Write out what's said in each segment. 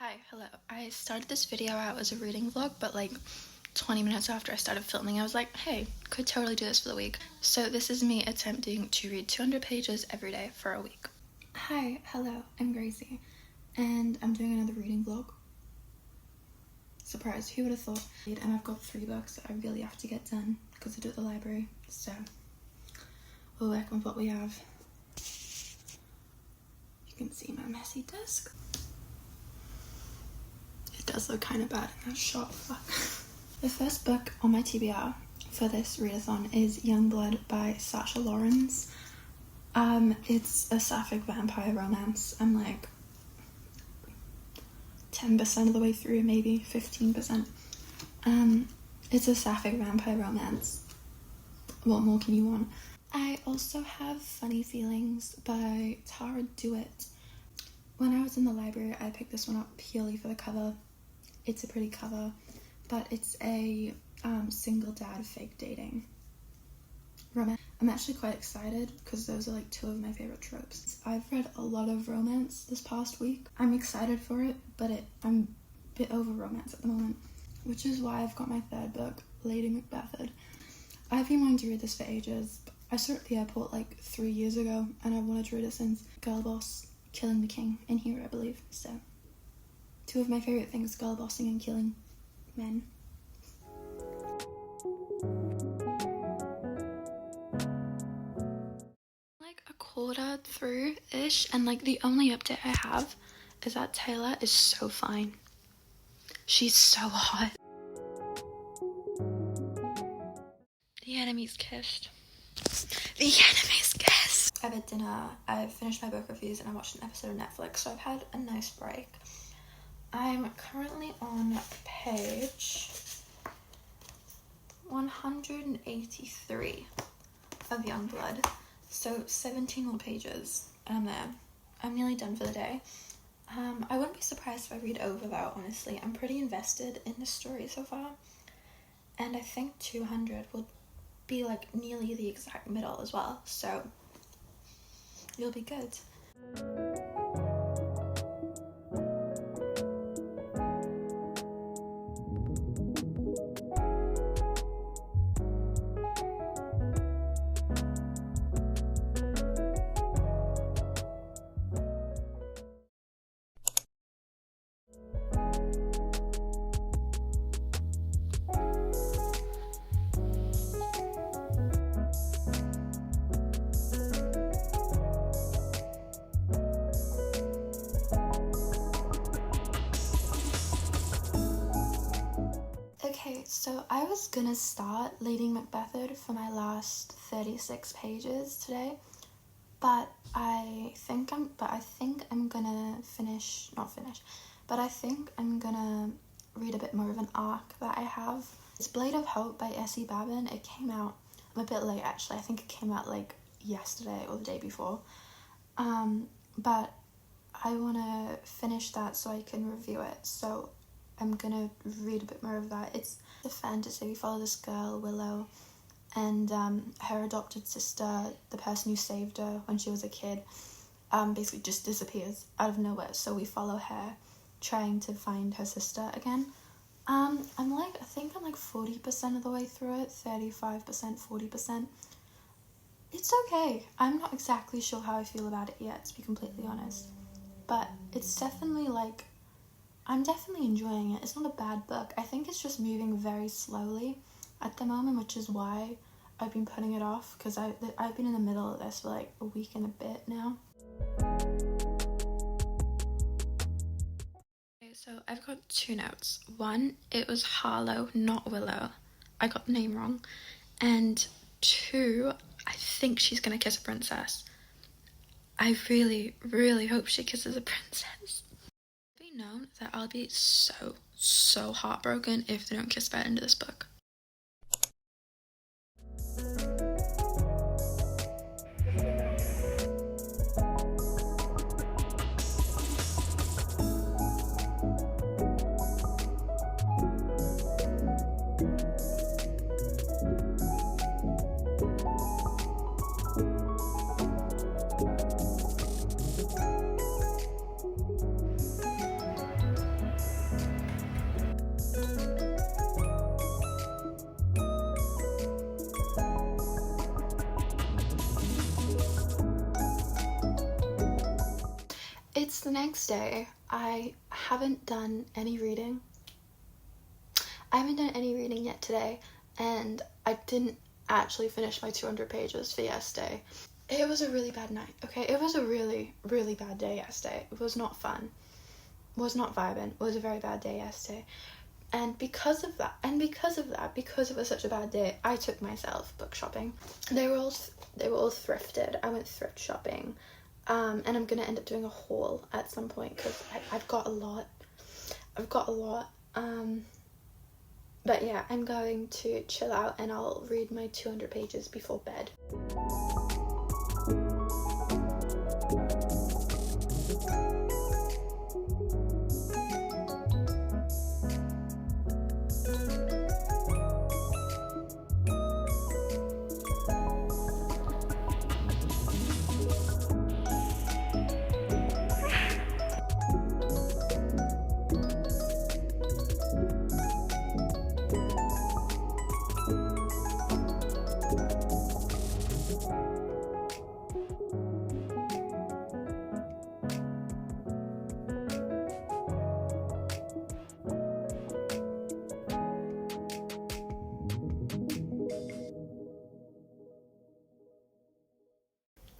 Hi, hello. I started this video out as a reading vlog, but like 20 minutes after I started filming, I was like, hey, could totally do this for the week. So this is me attempting to read 200 pages every day for a week. Hi, hello, I'm Gracie, and I'm doing another reading vlog. Surprise, who would have thought? And I've got 3 books that I really have to get done because I do at the library, so we'll work with what we have. You can see my messy desk. It does look kind of bad in that shot. The first book on my TBR for this readathon is Youngblood by Sacha Lawrence. It's a sapphic vampire romance. I'm like 10% of the way through, maybe 15%. It's a sapphic vampire romance. What more can you want? I also have Funny Feelings by Tara Dewitt. When I was in the library, I picked this one up purely for the cover. It's a pretty cover, but it's a single dad fake dating romance. I'm actually quite excited because those are like 2 of my favorite tropes. I've read a lot of romance this past week. I'm excited for it, but I'm a bit over romance at the moment, which is why I've got my 3rd book, Lady Macbethad. I've been wanting to read this for ages. I saw it at the airport like 3 years ago, and I've wanted to read it since. Girl boss, killing the king in here, I believe. So 2 of my favorite things, girl bossing and killing men. Like a quarter through-ish, and like the only update I have is that Taylor is so fine. She's so hot. The enemies kissed. The enemies kissed! I've had dinner, I've finished my book reviews, and I watched an episode of Netflix, so I've had a nice break. I'm currently on page 183 of Youngblood, so 17 more pages, and I'm there. I'm nearly done for the day. I wouldn't be surprised if I read over though, honestly. I'm pretty invested in the story so far, and I think 200 will be like nearly the exact middle as well, so you'll be good. Okay, so I was gonna start Lady Macbethad for my last 36 pages today, but I think I'm gonna read a bit more of an arc that I have. It's Blade of Hope by S.E. Babin. It came out, I'm a bit late actually, I think it came out like yesterday or the day before, but I wanna finish that so I can review it, so I'm gonna read a bit more of that. It's a fantasy. We follow this girl, Willow, and her adopted sister, the person who saved her when she was a kid, basically just disappears out of nowhere. So we follow her trying to find her sister again. I think I'm like 40% of the way through it, 35%, 40%. It's okay. I'm not exactly sure how I feel about it yet, to be completely honest. But it's definitely like, I'm definitely enjoying it. It's not a bad book. I think it's just moving very slowly at the moment, which is why I've been putting it off, because I've been in the middle of this for like a week and a bit now. Okay, so I've got 2 notes. 1, it was Harlow, not Willow. I got the name wrong. And 2, I think she's gonna kiss a princess. I really, really hope she kisses a princess. Known that I'll be so heartbroken if they don't kiss by the end of this book. It's the next day. I haven't done any reading. Yet today, and I didn't actually finish my 200 pages for yesterday. It was a really bad night, okay? It was a really, really bad day yesterday. It was not fun. It was not vibing. It was a very bad day yesterday. And because of that, because it was such a bad day, I took myself book shopping. They were all thrifted. I went thrift shopping. And I'm gonna end up doing a haul at some point because I've got a lot. But yeah, I'm going to chill out and I'll read my 200 pages before bed.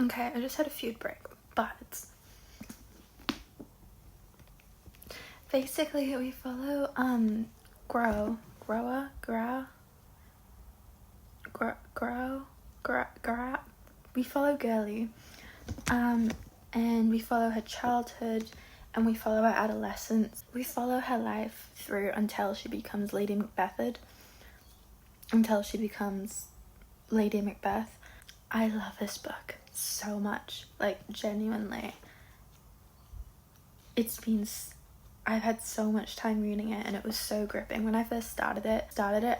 Okay, I just had a food break, but basically we follow we follow Girly, and we follow her childhood, and we follow her adolescence. We follow her life through until she becomes Lady Macbethad, until she becomes Lady Macbeth. I love this book so much, like genuinely. I've had so much time reading it and it was so gripping. When I first started it,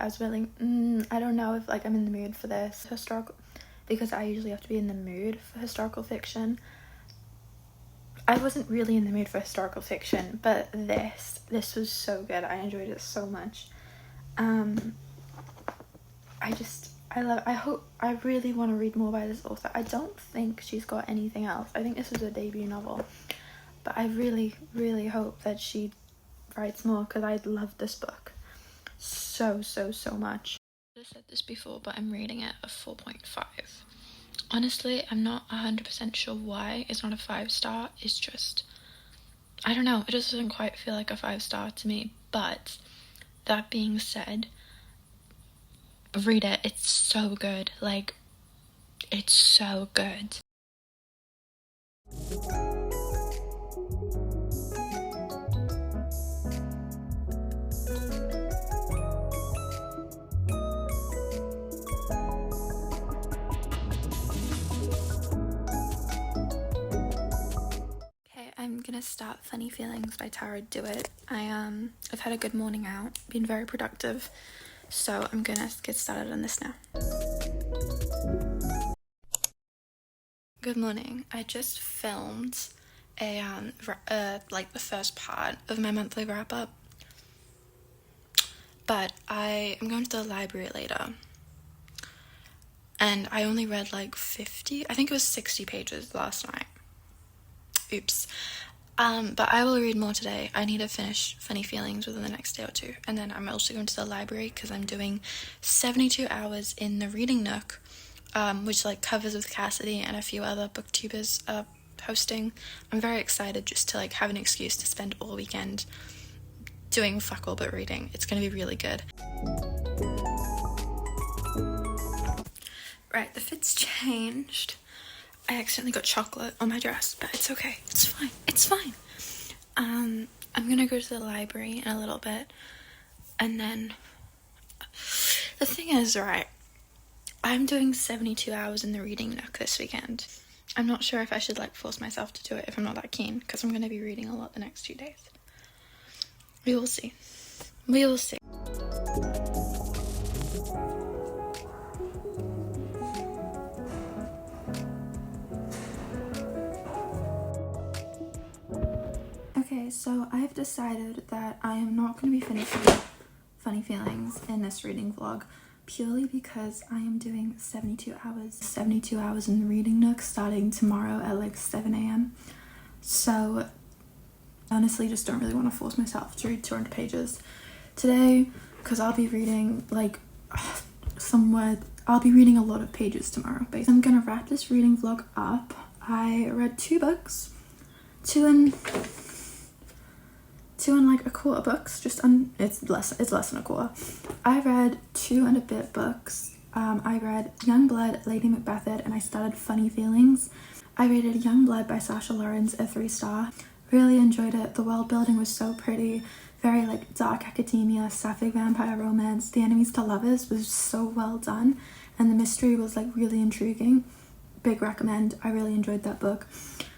I was really I don't know if like I'm in the mood for this historical, because I usually have to be in the mood for historical fiction. I wasn't really in the mood for historical fiction, but this was so good. I enjoyed it so much. I really want to read more by this author. I don't think she's got anything else. I think this was her debut novel. But I really, really hope that she writes more, because I love this book so much. I've said this before, but I'm rating it a 4.5. Honestly, I'm not 100% sure why it's not a 5-star. It's just, I don't know, it just doesn't quite feel like a 5-star to me. But that being said, read it. It's so good. Like, it's so good. Okay, I'm gonna start Funny Feelings by Tara Dewitt. I've had a good morning out, been very productive, so I'm gonna get started on this now. Good morning. I just filmed like the first part of my monthly wrap up, but I am going to the library later, and I only read like 50, I think it was 60 pages last night. Oops. But I will read more today. I need to finish Funny Feelings within the next day or two, and then I'm also going to the library because I'm doing 72 hours in the Reading Nook, which like covers with Cassidy and a few other booktubers hosting. I'm very excited just to like have an excuse to spend all weekend doing fuck all but reading. It's gonna be really good. Right, the fit's changed. I accidentally got chocolate on my dress, but it's okay. It's fine. I'm gonna go to the library in a little bit, and then the thing is, right, I'm doing 72 hours in the Reading Nook this weekend. I'm not sure if I should like force myself to do it if I'm not that keen, because I'm going to be reading a lot the next 2 days. We will see. Okay, so I've decided that I am not going to be finishing funny feelings in this reading vlog purely because I am doing 72 hours in the reading nook starting tomorrow at like 7 a.m. So honestly just don't really want to force myself to read 200 pages today because I'll be reading like I'll be reading a lot of pages tomorrow. Basically, I'm gonna wrap this reading vlog up. I read 2 books, two and like a quarter books, it's less than a quarter. I read 2 and a bit books. I read Young Blood, Lady Macbethad, and I started Funny Feelings. I rated Young Blood by Sacha Lawrence a 3-star. Really enjoyed it. The world building was so pretty, very like dark academia, sapphic vampire romance. The enemies to lovers was so well done, and the mystery was like really intriguing. Big recommend. I really enjoyed that book.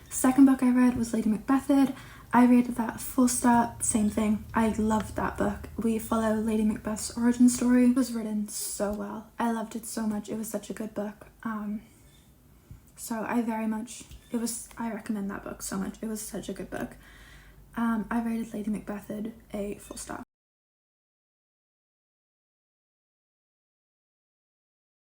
Second book I read was Lady Macbethad. I rated that 4-star, same thing. I loved that book. We follow Lady Macbeth's origin story. It was written so well. I loved it so much. It was such a good book. So I recommend that book so much. It was such a good book. I rated Lady Macbethad a 4-star.